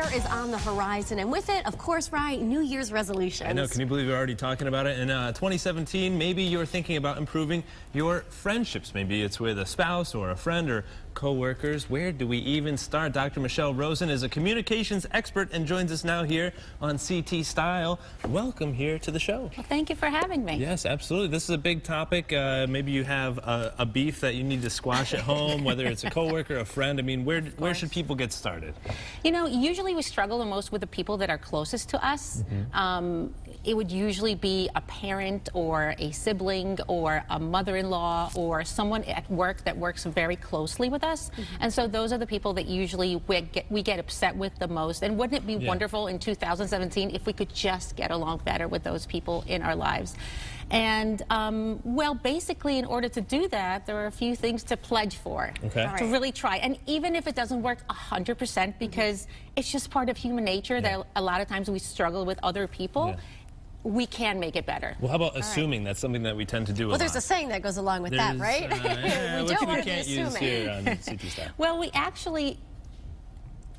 year is on the horizon, and with it, of course, right, New Year's resolutions. I know, can you believe we're already talking about it? In 2017, maybe you're thinking about improving your friendships. Maybe it's with a spouse or a friend or co-workers. Where do we even start? Dr. Michelle Rosen is a communications expert and joins us now here on CT Style. Welcome here to the show. Well, thank you for having me. Yes, absolutely. This is a big topic. Maybe you have a beef that you need to squash at home, whether it's a co-worker, a friend. I mean, where should people get started? You know, usually we struggle the most with the people that are closest to us. It would usually be a parent or a sibling or a mother-in-law or someone at work that works very closely with us. And so those are the people that usually we get upset with the most. And wouldn't it be wonderful in 2017 if we could just get along better with those people in our lives? And, well, basically, in order to do that, there are a few things to pledge for, to really try. And even if it doesn't work 100%, because it's just part of human nature that a lot of times we struggle with other people, we can make it better. Well, how about assuming? That's something that we tend to do a lot. Well, there's a saying that goes along with that, right? We don't want to be assuming. Here on CT Style. Well, we actually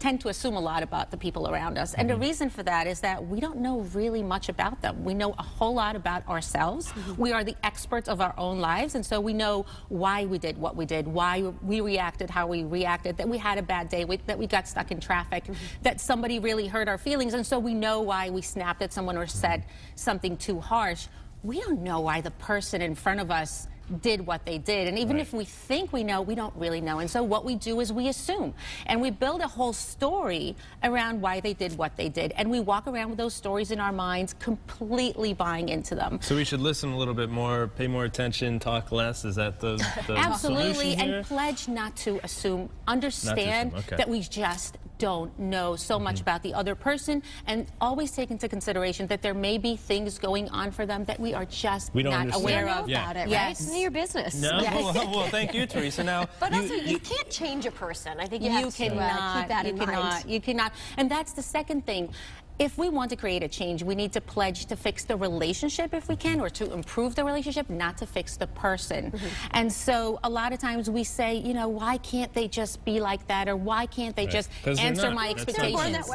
tend to assume a lot about the people around us. And the reason for that is that we don't know really much about them. We know a whole lot about ourselves. We are the experts of our own lives, and so we know why we did what we did, why we reacted how we reacted, that we had a bad day, that we got stuck in traffic, that somebody really hurt our feelings, and so we know why we snapped at someone or said something too harsh. We don't know why the person in front of us did what they did, and even if we think we know, we don't really know. And so what we do is we assume, and we build a whole story around why they did what they did, and we walk around with those stories in our minds, completely buying into them. So we should listen a little bit more, pay more attention, talk less. Is that the Absolutely, solution here? And pledge not to assume. Understand that we just don't know so much about the other person, and always take into consideration that there may be things going on for them that we are just not aware of. About it, right? It's none of your business. No? Well, thank you, Teresa. Now, but also, you can't change a person. I think you have to keep that in mind. You cannot. And that's the second thing. If we want to create a change, we need to pledge to fix the relationship if we can, or to improve the relationship, not to fix the person. And so a lot of times we say, you know, why can't they just be like that, or why can't they just answer my expectations?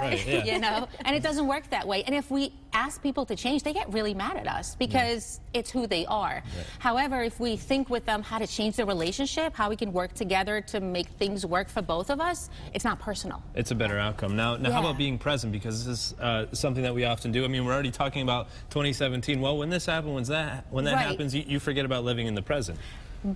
You know, and it doesn't work that way. And if we ask people to change, they get really mad at us because it's who they are. However, if we think with them how to change the relationship, how we can work together to make things work for both of us, it's not personal. It's a better outcome. Now how about being present? Because this is something that we often do. I mean, we're already talking about 2017. Well, when this happens, when that happens, you forget about living in the present.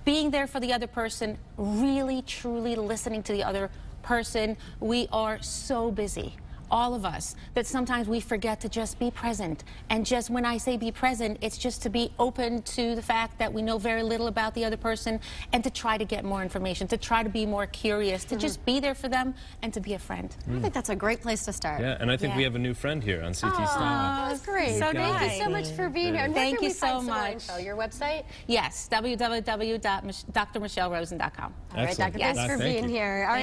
Being there for the other person, really, truly listening to the other person. We are so busy, all of us, that sometimes we forget to just be present. And just when I say be present, it's just to be open to the fact that we know very little about the other person, and to try to get more information, to try to be more curious, to just be there for them, and to be a friend. I think that's a great place to start. Yeah, and I think we have a new friend here on CT Style. That's great. So thank you so much for being here. And thank you so much. Your website? Yes, www.drmichellerosen.com. All right, Doctor, thanks for being here. All right.